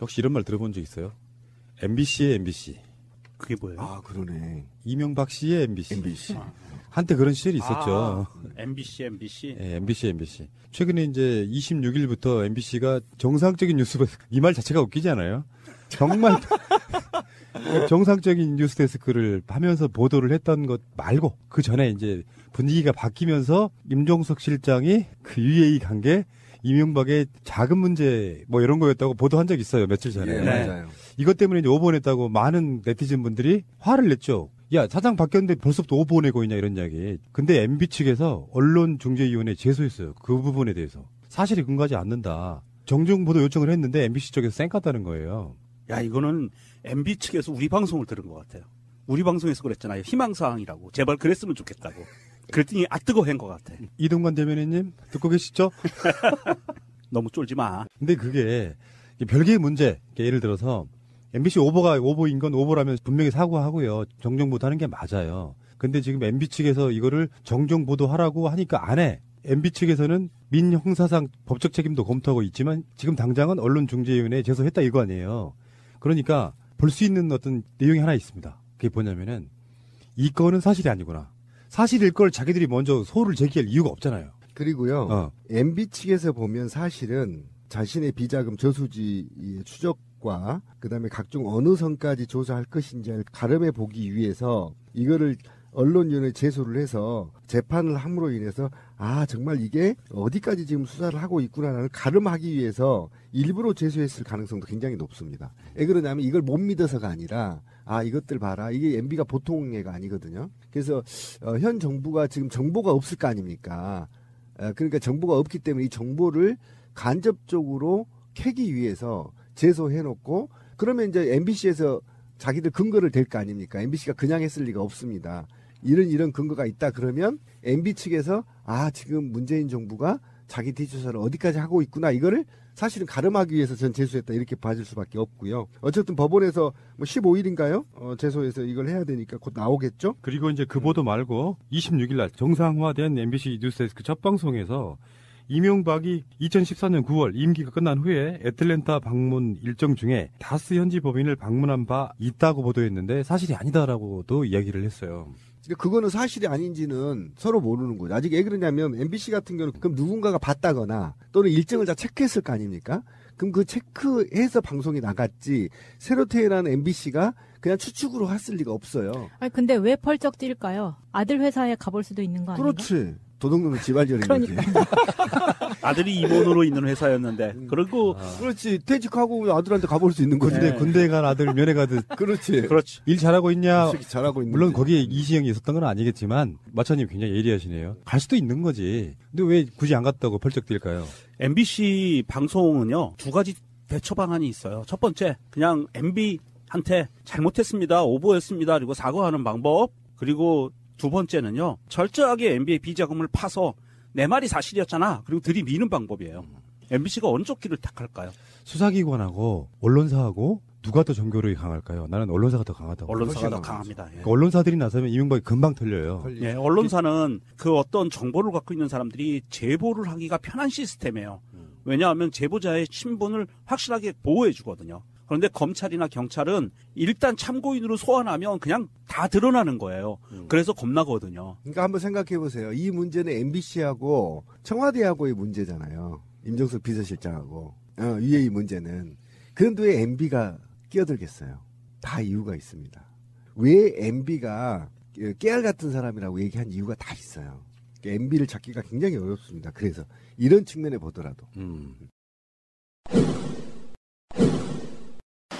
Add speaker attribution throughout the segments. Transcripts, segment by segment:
Speaker 1: 혹시 이런 말 들어본 적 있어요? MBC의 MBC.
Speaker 2: 그게 뭐예요?
Speaker 3: 아, 그러네.
Speaker 1: 이명박 씨의 MBC.
Speaker 3: MBC.
Speaker 1: 한때 그런 시절이 있었죠.
Speaker 2: MBC.
Speaker 1: 네, MBC. 최근에 이제 26일부터 MBC가 정상적인 뉴스, 이 말 자체가 웃기지 않아요? 정말 정상적인 뉴스 데스크를 하면서 보도를 했던 것 말고 그 전에 이제 분위기가 바뀌면서 임종석 실장이 그 UAE 관계 이명박의 자금 문제 뭐 이런 거였다고 보도한 적 있어요. 며칠 전에.
Speaker 3: 예, 맞아요.
Speaker 1: 이것 때문에 이제 오보냈다고 많은 네티즌 분들이 화를 냈죠. 야, 사장 바뀌었는데 벌써부터 오보내고 있냐 이런 이야기. 근데 MB 측에서 언론중재위원회에 제소했어요. 그 부분에 대해서. 사실이 근거하지 않는다. 정중보도 요청을 했는데 MBC 쪽에서 쌩깠다는 거예요.
Speaker 2: 야, 이거는 MB 측에서 우리 방송을 들은 것 같아요. 우리 방송에서 그랬잖아요. 희망사항이라고. 제발 그랬으면 좋겠다고. 그랬더니 뜨거워한 것 같아.
Speaker 1: 이동관 대변인님 듣고 계시죠?
Speaker 2: 너무 쫄지 마.
Speaker 1: 근데 그게 별개의 문제. 예를 들어서 MBC 오보가 오보인 건 오보라면 분명히 사과하고요. 정정보도하는 게 맞아요. 근데 지금 MB 측에서 이거를 정정보도하라고 하니까 안 해. MB 측에서는 민형사상 법적 책임도 검토하고 있지만 지금 당장은 언론중재위원회에 제소했다 이거 아니에요. 그러니까 볼 수 있는 어떤 내용이 하나 있습니다. 그게 뭐냐면은 이 건은 사실이 아니구나. 사실일 걸 자기들이 먼저 소를 제기할 이유가 없잖아요.
Speaker 3: 그리고요. MB 측에서 보면 사실은 자신의 비자금 저수지의 추적과 그다음에 각종 어느 선까지 조사할 것인지를 가름해 보기 위해서 이거를 언론위원회에 제소를 해서 재판을 함으로 인해서 아 정말 이게 어디까지 지금 수사를 하고 있구나라는 가름하기 위해서 일부러 제소했을 가능성도 굉장히 높습니다. 왜 그러냐면 이걸 못 믿어서가 아니라 아 이것들 봐라 이게 MB가 보통 애가 아니거든요. 그래서 현 정부가 지금 정보가 없을 거 아닙니까? 그러니까 정보가 없기 때문에 이 정보를 간접적으로 캐기 위해서 제소해놓고 그러면 이제 MBC에서 자기들 근거를 댈 거 아닙니까? MBC가 그냥 했을 리가 없습니다. 이런 근거가 있다 그러면 MB 측에서 아 지금 문재인 정부가 자기 뒷조사를 어디까지 하고 있구나 이거를 사실은 가름하기 위해서 전 제소했다 이렇게 봐줄 수밖에 없고요. 어쨌든 법원에서 뭐 15일인가요? 제소해서 이걸 해야 되니까 곧 나오겠죠?
Speaker 1: 그리고 이제 그 보도 말고 26일 날 정상화된 MBC 뉴스데스크 첫 방송에서 이명박이 2014년 9월 임기가 끝난 후에 애틀랜타 방문 일정 중에 다스 현지 법인을 방문한 바 있다고 보도했는데 사실이 아니다라고도 이야기를 했어요.
Speaker 3: 그러니까 그거는 사실이 아닌지는 서로 모르는 거죠. 아직 왜 그러냐면 MBC 같은 경우는 그럼 누군가가 봤다거나 또는 일정을 다 체크했을 거 아닙니까? 그럼 그 체크해서 방송이 나갔지 새로 태어난 MBC가 그냥 추측으로 했을 리가 없어요.
Speaker 4: 아니 근데 왜 펄쩍 뛸까요? 아들 회사에 가볼 수도 있는 거 아닌가?
Speaker 3: 그렇지. 도둑놈의 집안절인 거지.
Speaker 2: 아들이 임원으로 있는 회사였는데 그리고
Speaker 3: 그렇지. 퇴직하고 아들한테 가볼 수 있는 거지.
Speaker 1: 근데 군대에 간 아들 면회 가듯
Speaker 3: 그렇지.
Speaker 1: 일 잘하고 있냐?
Speaker 3: 잘하고 있는
Speaker 1: 물론 거기에 이시영이 있었던 건 아니겠지만 마차님 굉장히 예리하시네요. 갈 수도 있는 거지. 근데 왜 굳이 안 갔다고 펄쩍 뛸까요?
Speaker 2: MBC 방송은요 2가지 대처 방안이 있어요. 첫 번째 그냥 MB한테 잘못했습니다. 오보였습니다. 그리고 사과하는 방법. 그리고 두 번째는요 철저하게 MB의 비자금을 파서 내 말이 사실이었잖아. 그리고 들이미는 방법이에요. MBC가 어느 쪽 길을 택할까요?
Speaker 1: 수사기관하고 언론사하고 누가 더 정교력이 강할까요? 나는 언론사가 더 강하다고.
Speaker 2: 언론사가 더 강합니다. 예.
Speaker 1: 그러니까 언론사들이 나서면 이명박이 금방 털려요.
Speaker 2: 예, 언론사는 그 어떤 정보를 갖고 있는 사람들이 제보를 하기가 편한 시스템이에요. 왜냐하면 제보자의 신분을 확실하게 보호해 주거든요. 그런데 검찰이나 경찰은 일단 참고인으로 소환하면 그냥 다 드러나는 거예요. 그래서 겁나거든요.
Speaker 3: 그러니까 한번 생각해 보세요. 이 문제는 MBC하고 청와대하고의 문제잖아요. 임종석 비서실장하고 UAE 문제는. 그런데 왜 MB가 끼어들겠어요? 다 이유가 있습니다. 왜 MB가 깨알 같은 사람이라고 얘기한 이유가 다 있어요. MB를 찾기가 굉장히 어렵습니다. 그래서 이런 측면에 보더라도.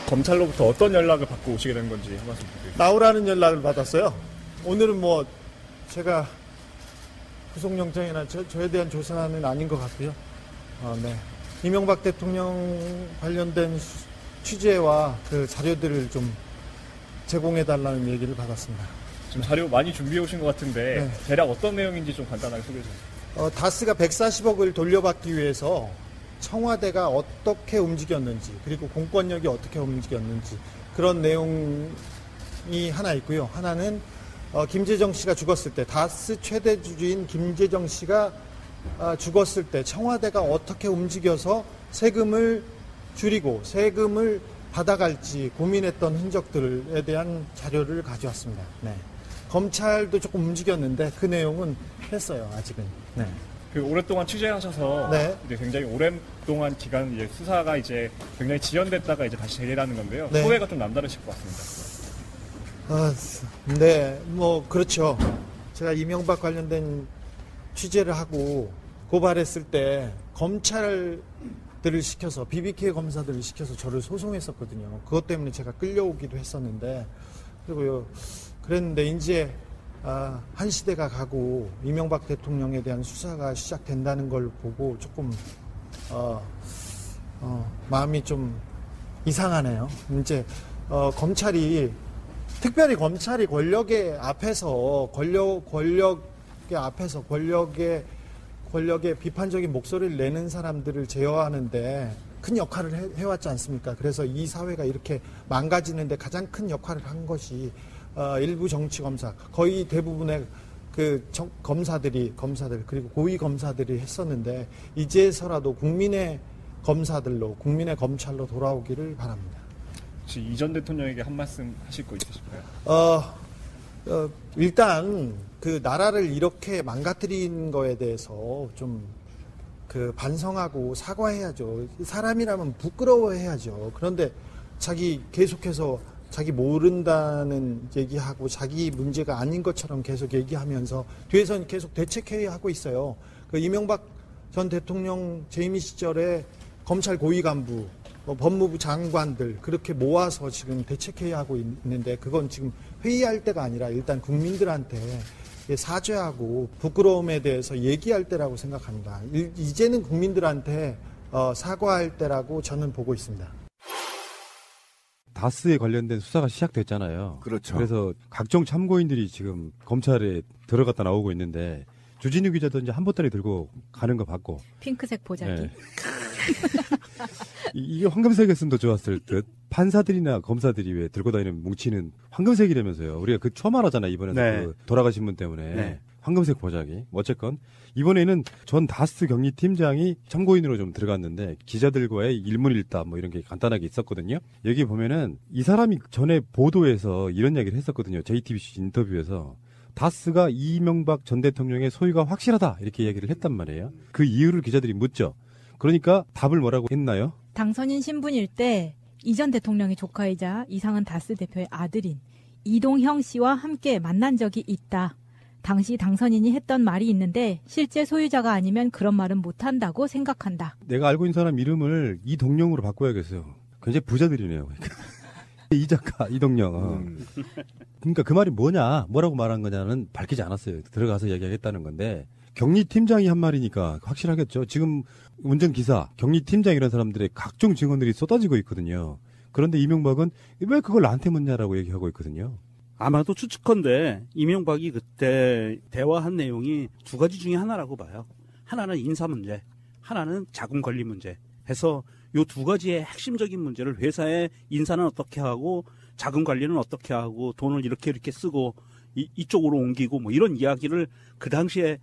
Speaker 5: 검찰로부터 어떤 연락을 받고 오시게 된 건지 한 말씀 부탁드립니다.
Speaker 6: 나오라는 연락을 받았어요. 오늘은 뭐 제가 구속영장이나 저에 대한 조사는 아닌 것 같고요. 네. 이명박 대통령 관련된 취재와 그 자료들을 좀 제공해달라는 얘기를 받았습니다.
Speaker 5: 지금 자료 많이 준비해 오신 것 같은데
Speaker 6: 네.
Speaker 5: 대략 어떤 내용인지 좀 간단하게 소개해 주세요.
Speaker 6: 다스가 140억을 돌려받기 위해서 청와대가 어떻게 움직였는지 그리고 공권력이 어떻게 움직였는지 그런 내용이 하나 있고요. 하나는 김재정 씨가 죽었을 때 다스 최대 주주인 김재정 씨가 죽었을 때 청와대가 어떻게 움직여서 세금을 줄이고 세금을 받아갈지 고민했던 흔적들에 대한 자료를 가져왔습니다. 네. 검찰도 조금 움직였는데 그 내용은 했어요. 아직은. 네.
Speaker 5: 그 오랫동안 취재하셔서
Speaker 6: 네.
Speaker 5: 이제 굉장히 오랫동안 기간 이제 수사가 이제 굉장히 지연됐다가 이제 다시 재개라는 건데요.
Speaker 6: 네.
Speaker 5: 소회가 좀 남다르실 것 같습니다.
Speaker 6: 네, 뭐 그렇죠. 제가 이명박 관련된 취재를 하고 고발했을 때 검찰들을 시켜서 BBK 검사들을 시켜서 저를 소송했었거든요. 그것 때문에 제가 끌려오기도 했었는데 그리고요. 그랬는데 이제 한 시대가 가고 이명박 대통령에 대한 수사가 시작된다는 걸 보고 조금 마음이 좀 이상하네요. 이제 검찰이 특별히 검찰이 권력의 앞에서 권력의 비판적인 목소리를 내는 사람들을 제어하는데 큰 역할을 해왔지 않습니까? 그래서 이 사회가 이렇게 망가지는데 가장 큰 역할을 한 것이 일부 정치 검사, 거의 대부분의 그 검사들 그리고 고위 검사들이 했었는데 이제서라도 국민의 검사들로 국민의 검찰로 돌아오기를 바랍니다.
Speaker 5: 혹시 이 전 대통령에게 한 말씀 하실 거 있으실까요?
Speaker 6: 일단 그 나라를 이렇게 망가뜨린 거에 대해서 좀 그 반성하고 사과해야죠. 사람이라면 부끄러워해야죠. 그런데 계속해서 자기 모른다는 얘기하고 자기 문제가 아닌 것처럼 계속 얘기하면서 뒤에서는 계속 대책회의하고 있어요. 그 이명박 전 대통령 재임 시절에 검찰 고위 간부, 법무부 장관들 그렇게 모아서 지금 대책회의하고 있는데 그건 지금 회의할 때가 아니라 일단 국민들한테 사죄하고 부끄러움에 대해서 얘기할 때라고 생각합니다. 이제는 국민들한테 사과할 때라고 저는 보고 있습니다.
Speaker 1: 다스에 관련된 수사가 시작됐잖아요.
Speaker 3: 그렇죠.
Speaker 1: 그래서 각종 참고인들이 지금 검찰에 들어갔다 나오고 있는데 주진우 기자도 이제 한 보따리 들고 가는 거 봤고.
Speaker 4: 핑크색 보자기.
Speaker 1: 네. 이게 황금색이었으면 더 좋았을 듯. 판사들이나 검사들이 왜 들고 다니는 뭉치는 황금색이라면서요. 우리가 그 처음 알았잖아요. 이번에
Speaker 2: 네.
Speaker 1: 그 돌아가신 분 때문에.
Speaker 2: 네.
Speaker 1: 황금색 보자기. 어쨌건 이번에는 전 다스 경리팀장이 참고인으로 좀 들어갔는데 기자들과의 일문일답 뭐 이런 게 간단하게 있었거든요. 여기 보면은 이 사람이 전에 보도에서 이런 얘기를 했었거든요. JTBC 인터뷰에서. 다스가 이명박 전 대통령의 소유가 확실하다 이렇게 얘기를 했단 말이에요. 그 이유를 기자들이 묻죠. 그러니까 답을 뭐라고 했나요?
Speaker 4: 당선인 신분일 때 이 전 대통령의 조카이자 이상은 다스 대표의 아들인 이동형 씨와 함께 만난 적이 있다. 당시 당선인이 했던 말이 있는데 실제 소유자가 아니면 그런 말은 못한다고 생각한다.
Speaker 1: 내가 알고 있는 사람 이름을 이동영으로 바꿔야겠어요. 굉장히 부자들이네요. 그러니까. 이 작가 이동영. 그러니까 그 말이 뭐라고 말한 거냐는 밝히지 않았어요. 들어가서 얘기하겠다는 건데 경리팀장이 한 말이니까 확실하겠죠. 지금 운전기사, 경리팀장 이런 사람들의 각종 증언들이 쏟아지고 있거든요. 그런데 이명박은 왜 그걸 나한테 묻냐라고 얘기하고 있거든요.
Speaker 2: 아마도 추측컨대 이명박이 그때 대화한 내용이 두 가지 중에 하나라고 봐요. 하나는 인사 문제, 하나는 자금 관리 문제 해서 이 두 가지의 핵심적인 문제를 회사의 인사는 어떻게 하고 자금 관리는 어떻게 하고 돈을 이렇게 쓰고 이쪽으로 옮기고 뭐 이런 이야기를 그 당시에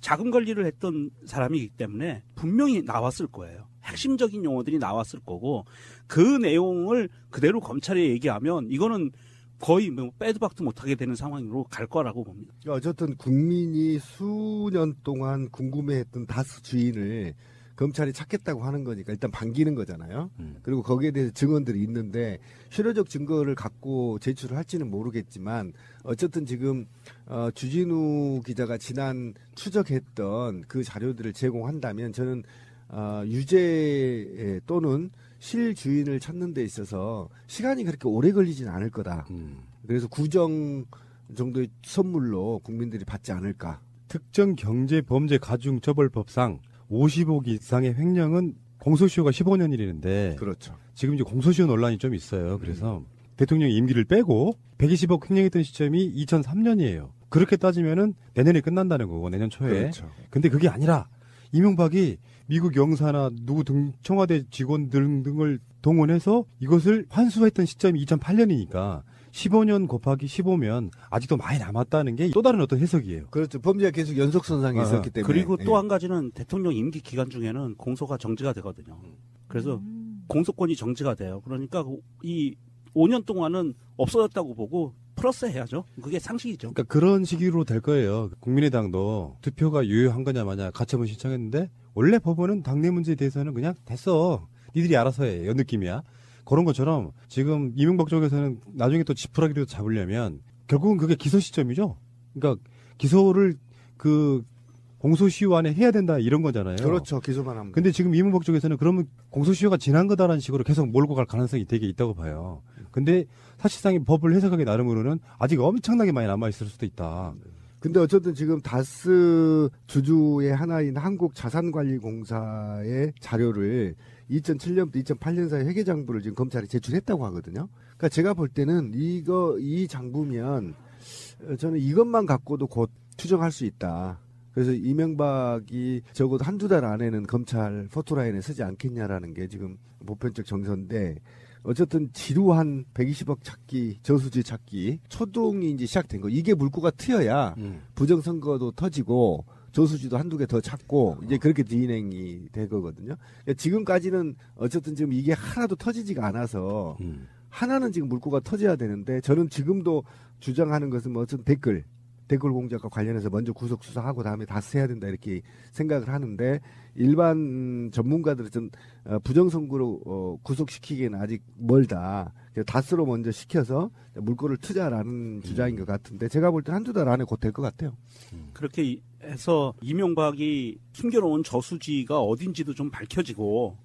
Speaker 2: 자금 관리를 했던 사람이기 때문에 분명히 나왔을 거예요. 핵심적인 용어들이 나왔을 거고 그 내용을 그대로 검찰에 얘기하면 이거는 거의 뭐 빼도 박도 못하게 되는 상황으로 갈 거라고 봅니다.
Speaker 3: 어쨌든 국민이 수년 동안 궁금해했던 다스 주인을 검찰이 찾겠다고 하는 거니까 일단 반기는 거잖아요. 그리고 거기에 대해서 증언들이 있는데 실효적 증거를 갖고 제출을 할지는 모르겠지만 어쨌든 지금 주진우 기자가 지난 추적했던 그 자료들을 제공한다면 저는 유죄 또는 실주인을 찾는 데 있어서 시간이 그렇게 오래 걸리지는 않을 거다. 그래서 구정 정도의 선물로 국민들이 받지 않을까.
Speaker 1: 특정경제범죄가중처벌법상 50억 이상의 횡령은 공소시효가 15년이라는데
Speaker 3: 그렇죠.
Speaker 1: 지금 이제 공소시효 논란이 좀 있어요. 그래서 대통령 임기를 빼고 120억 횡령했던 시점이 2003년이에요. 그렇게 따지면은 내년에 끝난다는 거고 내년 초에.
Speaker 3: 그렇죠.
Speaker 1: 근데 그게 아니라 이명박이 미국 영사나 청와대 직원들 등을 동원해서 이것을 환수했던 시점이 2008년이니까 15년 곱하기 15면 아직도 많이 남았다는 게 또 다른 어떤 해석이에요.
Speaker 3: 그렇죠. 범죄가 계속 연속선상에 있었기 때문에.
Speaker 2: 그리고 또 한 가지는 대통령 임기 기간 중에는 공소가 정지가 되거든요. 그래서 공소권이 정지가 돼요. 그러니까 이 5년 동안은 없어졌다고 보고 플러스 해야죠. 그게 상식이죠.
Speaker 1: 그러니까 그런 식으로 될 거예요. 국민의당도 투표가 유효한 거냐 마냐 가처분 신청했는데 원래 법원은 당내 문제에 대해서는 그냥 됐어. 니들이 알아서 해. 이런 느낌이야. 그런 것처럼 지금 이명박 쪽에서는 나중에 또 지푸라기로 잡으려면 결국은 그게 기소 시점이죠. 그러니까 기소를 그 공소시효 안에 해야 된다 이런 거잖아요.
Speaker 3: 그렇죠. 기소만 하면.
Speaker 1: 근데 지금 이명박 쪽에서는 그러면 공소시효가 지난 거다라는 식으로 계속 몰고 갈 가능성이 되게 있다고 봐요. 근데 사실상 이 법을 해석하기 나름으로는 아직 엄청나게 많이 남아있을 수도 있다.
Speaker 3: 근데 어쨌든 지금 다스 주주의 하나인 한국자산관리공사의 자료를 2007년부터 2008년 사이 회계장부를 지금 검찰에 제출했다고 하거든요. 그러니까 제가 볼 때는 이 장부면 저는 이것만 갖고도 곧 추정할 수 있다. 그래서 이명박이 적어도 한두 달 안에는 검찰 포토라인에 쓰지 않겠냐라는 게 지금 보편적 정서인데 어쨌든 지루한 120억 찾기, 저수지 찾기, 초동이 이제 시작된 거. 이게 물꼬가 트여야 부정선거도 터지고 저수지도 한두 개 더 찾고 이제 그렇게 진행이 될 거거든요. 그러니까 지금까지는 어쨌든 지금 이게 하나도 터지지가 않아서 하나는 지금 물꼬가 터져야 되는데 저는 지금도 주장하는 것은 뭐 어쨌든 댓글 공작과 관련해서 먼저 구속 수사하고 다음에 다스 해야 된다 이렇게 생각을 하는데 일반 전문가들은 좀 부정선거로 구속시키기에는 아직 멀다. 다스로 먼저 시켜서 물꼬를 트자라는 주장인 것 같은데 제가 볼 때 한두 달 안에 곧 될 것 같아요.
Speaker 2: 그렇게 해서 이명박이 숨겨놓은 저수지가 어딘지도 좀 밝혀지고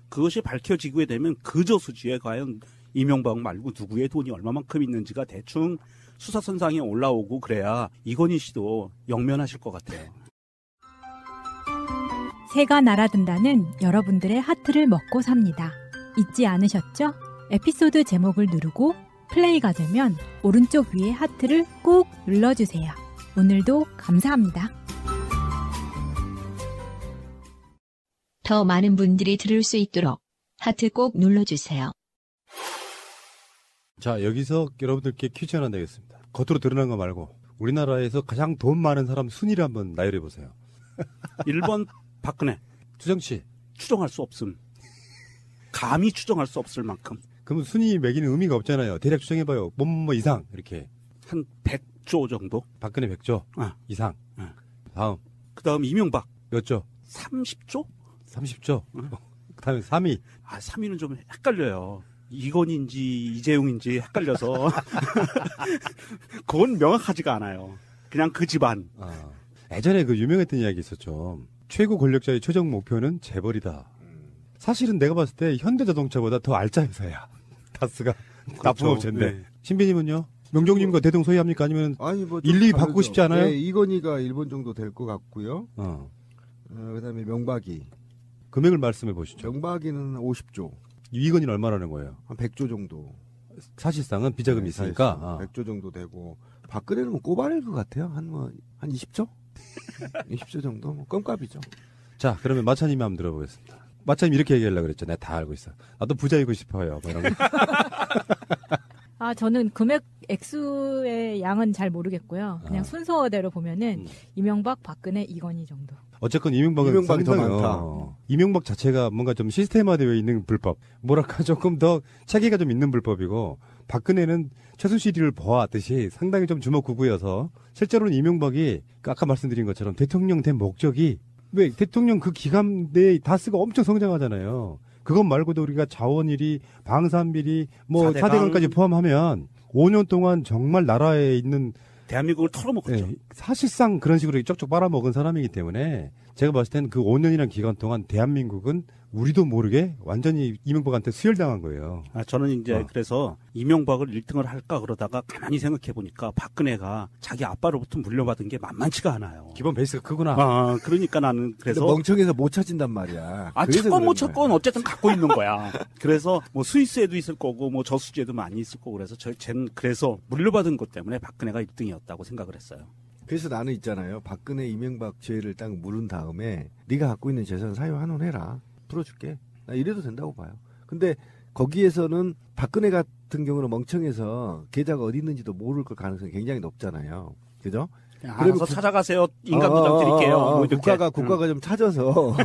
Speaker 2: 그것이 밝혀지게 되면 그 저수지에 과연 이명박 말고 누구의 돈이 얼마만큼 있는지가 대충 수사선상에 올라오고 그래야 이건희 씨도 영면하실 것 같아요.
Speaker 4: 새가 날아든다는 여러분들의 하트를 먹고 삽니다. 잊지 않으셨죠? 에피소드 제목을 누르고 플레이가 되면 오른쪽 위에 하트를 꾹 눌러주세요. 오늘도 감사합니다.
Speaker 7: 더 많은 분들이 들을 수 있도록 하트 꼭 눌러주세요.
Speaker 1: 자, 여기서 여러분들께 퀴즈 하나 내겠습니다. 겉으로 드러난 거 말고 우리나라에서 가장 돈 많은 사람 순위를 한번 나열해 보세요.
Speaker 2: 1번 박근혜.
Speaker 1: 추정치.
Speaker 2: 추정할 수 없음. 감히 추정할 수 없을 만큼.
Speaker 1: 그럼 순위 매기는 의미가 없잖아요. 대략 추정해봐요. 뭐 이상 이렇게.
Speaker 2: 한 100조 정도?
Speaker 1: 박근혜 100조 이상. 다음.
Speaker 2: 그 다음 이명박.
Speaker 1: 몇 조?
Speaker 2: 30조?
Speaker 1: 30조. 그 다음에 3위.
Speaker 2: 3위는 좀 헷갈려요. 이건인지 이재용인지 헷갈려서 그건 명확하지가 않아요. 그냥 그 집안.
Speaker 1: 예전에 그 유명했던 이야기 있었죠. 최고 권력자의 최종 목표는 재벌이다. 사실은 내가 봤을 때 현대자동차보다 더 알짜 회사야. 다스가
Speaker 2: 그렇죠.
Speaker 1: 납품업체인데.
Speaker 2: 네.
Speaker 1: 신비님은요? 명종님과 대동소이합니까? 아니면
Speaker 3: 아니 뭐
Speaker 1: 1, 2위 바꾸고 싶지 않아요?
Speaker 3: 네, 이건희가 1번 정도 될 것 같고요. 그다음에 명박이.
Speaker 1: 금액을 말씀해 보시죠.
Speaker 3: 명박이는 50조.
Speaker 1: 이건희는 얼마라는 거예요?
Speaker 3: 한 100조 정도.
Speaker 1: 사실상은 비자금이 있으니까.
Speaker 3: 100조 정도 되고 박근혜는 뭐 꼬발일 것 같아요. 한 20조? 20조 정도? 뭐 껌값이죠.
Speaker 1: 자, 그러면 마차님이 한번 들어보겠습니다. 마차님 이렇게 얘기하려고 그랬죠. 내가 다 알고 있어. 나도 부자이고 싶어요. 뭐 이런 거.
Speaker 4: 저는 금액 액수의 양은 잘 모르겠고요. 그냥 순서대로 보면은 이명박, 박근혜, 이건희 정도.
Speaker 1: 어쨌건 이명박이
Speaker 3: 더 많다.
Speaker 1: 이명박 자체가 뭔가 좀 시스템화되어 있는 불법. 뭐랄까 조금 더 체계가 좀 있는 불법이고 박근혜는 최순실을 보았듯이 상당히 좀 주먹구구여서 실제로는 이명박이 아까 말씀드린 것처럼 대통령 된 목적이 왜 대통령 그 기간 내에 다스가 엄청 성장하잖아요. 그것 말고도 우리가 자원일이, 방산비리, 뭐 4대강까지 포함하면 5년 동안 정말 나라에 있는
Speaker 2: 대한민국을 털어먹었죠.
Speaker 1: 네, 사실상 그런 식으로 쪽쪽 빨아먹은 사람이기 때문에 제가 봤을 때는 그 5년이라는 기간 동안 대한민국은 우리도 모르게 완전히 이명박한테 수혈당한 거예요.
Speaker 2: 저는 이제 그래서 이명박을 1등을 할까 그러다가 가만히 생각해 보니까 박근혜가 자기 아빠로부터 물려받은 게 만만치가 않아요.
Speaker 1: 기본 베이스가 크구나.
Speaker 2: 그러니까 나는 그래서
Speaker 3: 멍청해서 못 찾은단 말이야.
Speaker 2: 찾건 못 찾건 어쨌든 갖고 있는 거야. 그래서 뭐 스위스에도 있을 거고 뭐 저수지에도 많이 있을 거고 그래서 쟤는 그래서 물려받은 것 때문에 박근혜가 1등이었다고 생각을 했어요.
Speaker 3: 그래서 나는 있잖아요. 박근혜, 이명박 죄를 딱 물은 다음에 네가 갖고 있는 재산 사유환원해라. 풀어줄게. 나 이래도 된다고 봐요. 근데 거기에서는 박근혜 같은 경우는 멍청해서 계좌가 어디 있는지도 모를 걸 가능성이 굉장히 높잖아요. 그죠?
Speaker 2: 알아서 찾아가세요. 인간도장 드릴게요. 뭐 이렇게.
Speaker 3: 국가가 좀 찾아서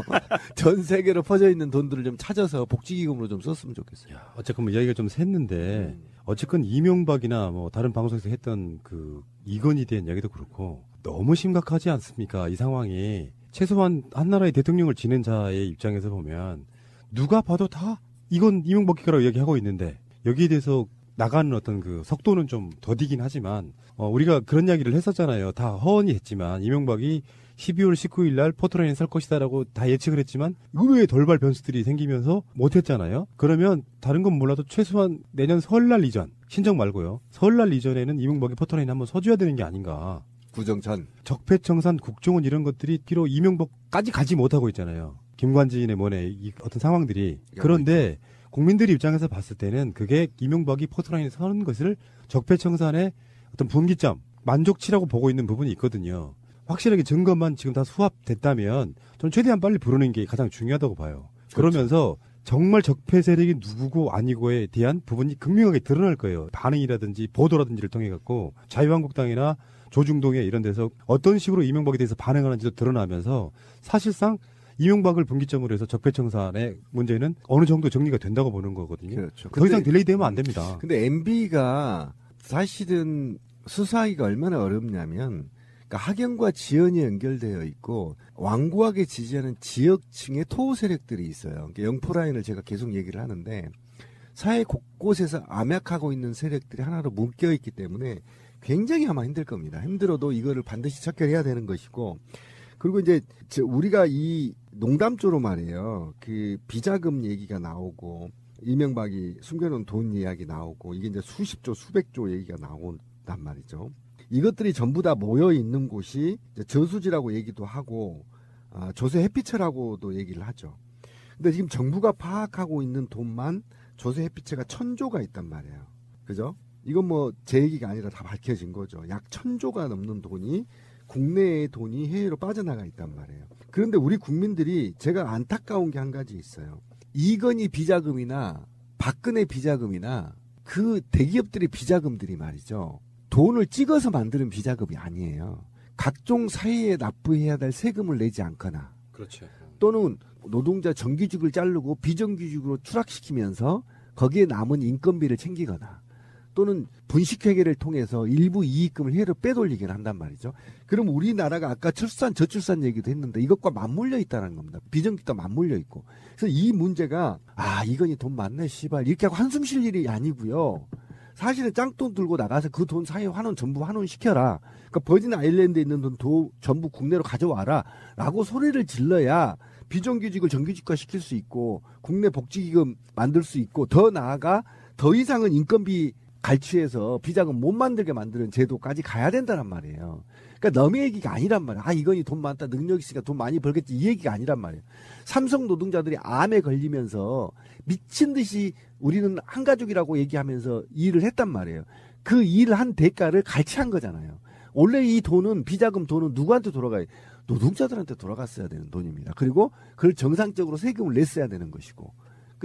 Speaker 3: 전 세계로 퍼져 있는 돈들을 좀 찾아서 복지기금으로 좀 썼으면 좋겠어요.
Speaker 1: 어쨌건 뭐 이야기가 좀 샜는데 어쨌건 이명박이나 뭐 다른 방송에서 했던 그 이건희에 대한 이야기도 그렇고 너무 심각하지 않습니까? 이 상황이 최소한 한 나라의 대통령을 지낸 자의 입장에서 보면 누가 봐도 다 이건 이명박 기가라고 이야기하고 있는데 여기에 대해서 나가는 어떤 그 속도는 좀 더디긴 하지만 우리가 그런 이야기를 했었잖아요. 다 허언이 했지만 이명박이 12월 19일 날 포토라인에 설 것이다라고 다 예측을 했지만 의외의 돌발 변수들이 생기면서 못했잖아요. 그러면 다른 건 몰라도 최소한 내년 설날 이전 신정 말고요. 설날 이전에는 이명박이 포토라인에 한번 서줘야 되는 게 아닌가.
Speaker 3: 구정천,
Speaker 1: 적폐청산, 국정원 이런 것들이 뒤로 이명박까지 가지 못하고 있잖아요. 김관진의 뭐네 이 어떤 상황들이. 그런데 국민들이 입장에서 봤을 때는 그게 이명박이 포토라인에 서는 것을 적폐청산의 어떤 분기점, 만족치라고 보고 있는 부분이 있거든요. 확실하게 증거만 지금 다 수합됐다면 저는 최대한 빨리 부르는 게 가장 중요하다고 봐요. 그러면서 정말 적폐 세력이 누구고 아니고에 대한 부분이 극명하게 드러날 거예요. 반응이라든지 보도라든지를 통해 갖고 자유한국당이나 조중동에 이런 데서 어떤 식으로 이명박에 대해서 반응하는지도 드러나면서 사실상 이명박을 분기점으로 해서 적폐청산의 문제는 어느 정도 정리가 된다고 보는 거거든요.
Speaker 3: 그렇죠.
Speaker 1: 더 이상 딜레이 되면 안 됩니다.
Speaker 3: 근데 MB가 사실은 수사하기가 얼마나 어렵냐면 그러니까 학연과 지연이 연결되어 있고 완고하게 지지하는 지역층의 토호 세력들이 있어요. 그러니까 영포라인을 제가 계속 얘기를 하는데 사회 곳곳에서 암약하고 있는 세력들이 하나로 묶여있기 때문에 굉장히 아마 힘들 겁니다. 힘들어도 이거를 반드시 척결해야 되는 것이고 그리고 이제 우리가 이 농담조로 말이에요. 그 비자금 얘기가 나오고 이명박이 숨겨놓은 돈 이야기 나오고 이게 이제 수십조 수백조 얘기가 나온단 말이죠. 이것들이 전부 다 모여 있는 곳이 이제 저수지라고 얘기도 하고 조세 회피처라고도 얘기를 하죠. 근데 지금 정부가 파악하고 있는 돈만 조세 회피처가 1000조가 있단 말이에요. 그죠? 이건 뭐 제 얘기가 아니라 다 밝혀진 거죠. 약 1000조가 넘는 돈이 국내의 돈이 해외로 빠져나가 있단 말이에요. 그런데 우리 국민들이 제가 안타까운 게 한 가지 있어요. 이건희 비자금이나 박근혜 비자금이나 그 대기업들의 비자금들이 말이죠. 돈을 찍어서 만드는 비자금이 아니에요. 각종 사회에 납부해야 될 세금을 내지 않거나
Speaker 1: 그렇죠.
Speaker 3: 또는 노동자 정규직을 자르고 비정규직으로 추락시키면서 거기에 남은 인건비를 챙기거나 또는 분식회계를 통해서 일부 이익금을 해외로 빼돌리긴 한단 말이죠. 그럼 우리나라가 아까 출산 저출산 얘기도 했는데 이것과 맞물려 있다는 겁니다. 비정규직과 맞물려 있고. 그래서 이 문제가 이건희 돈 많네 씨발 이렇게 하고 한숨 쉴 일이 아니고요. 사실은 짱돈 들고 나가서 그 돈 사회 환원 전부 환원시켜라. 그러니까 버진 아일랜드에 있는 돈 전부 국내로 가져와라 라고 소리를 질러야 비정규직을 정규직화 시킬 수 있고 국내 복지기금 만들 수 있고 더 나아가 더 이상은 인건비 갈취해서 비자금 못 만들게 만드는 제도까지 가야 된다는 말이에요. 그러니까 남의 얘기가 아니란 말이에요. 이건희 돈 많다, 능력 있으니까 돈 많이 벌겠지 이 얘기가 아니란 말이에요. 삼성 노동자들이 암에 걸리면서 미친 듯이 우리는 한 가족이라고 얘기하면서 일을 했단 말이에요. 그 일을 한 대가를 갈취한 거잖아요. 원래 이 돈은 비자금 돈은 누구한테 돌아가요? 노동자들한테 돌아갔어야 되는 돈입니다. 그리고 그걸 정상적으로 세금을 냈어야 되는 것이고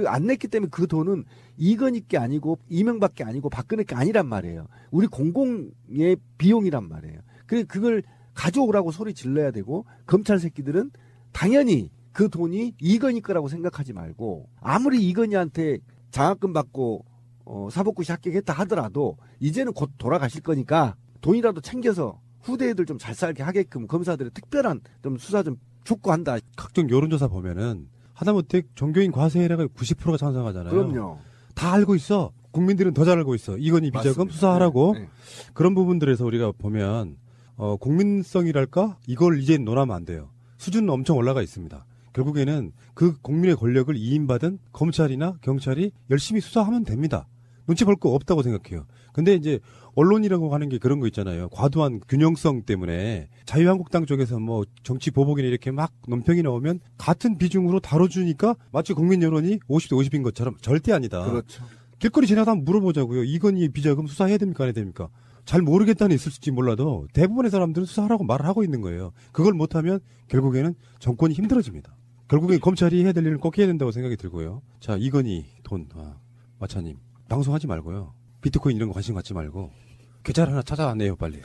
Speaker 3: 안 냈기 때문에 그 돈은 이건희께 아니고 이명박께 아니고 박근혜께 아니란 말이에요. 우리 공공의 비용이란 말이에요. 그걸 가져오라고 소리 질러야 되고 검찰 새끼들은 당연히 그 돈이 이건희 거라고 생각하지 말고 아무리 이건희한테 장학금 받고 사법고시 합격했다 하더라도 이제는 곧 돌아가실 거니까 돈이라도 챙겨서 후대 애들 좀 잘 살게 하게끔 검사들의 특별한 좀 수사 좀 촉구한다.
Speaker 1: 각종 여론조사 보면은 하다못해 종교인 과세 해라가 90%가 찬성하잖아요.
Speaker 3: 그럼요.
Speaker 1: 다 알고 있어. 국민들은 더 잘 알고 있어. 이건희 비자금
Speaker 3: 맞습니다.
Speaker 1: 수사하라고.
Speaker 3: 네.
Speaker 1: 그런 부분들에서 우리가 보면 국민성이랄까? 이걸 이제 논하면 안 돼요. 수준은 엄청 올라가 있습니다. 결국에는 그 국민의 권력을 이임받은 검찰이나 경찰이 열심히 수사하면 됩니다. 눈치 볼 거 없다고 생각해요. 근데 이제 언론이라고 하는 게 그런 거 있잖아요. 과도한 균형성 때문에 자유한국당 쪽에서 뭐 정치 보복이나 이렇게 막 논평이 나오면 같은 비중으로 다뤄주니까 마치 국민 여론이 50대 50인 것처럼 절대 아니다.
Speaker 3: 그렇죠.
Speaker 1: 길거리 지나다 한번 물어보자고요. 이건희 비자금 수사해야 됩니까 안 해야 됩니까? 잘 모르겠다는 있을지 몰라도 대부분의 사람들은 수사하라고 말을 하고 있는 거예요. 그걸 못하면 결국에는 정권이 힘들어집니다. 결국엔 검찰이 해야 될 일은 꼭 해야 된다고 생각이 들고요. 자, 이건희 돈 마차님 방송하지 말고요. 비트코인 이런 거 관심 갖지 말고 계좌를 하나 찾아내요 빨리.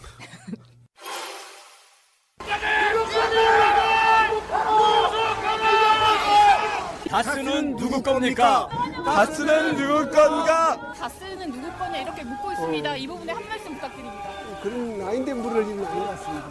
Speaker 8: 다스는 누구 겁니까? 다스는 누구 건가?
Speaker 9: 다스는 누구 거냐 이렇게 묻고 있습니다. 이 부분에 한 말씀 부탁드립니다.
Speaker 10: 그런 아닌데 물을 일은 아닌 것 같습니다.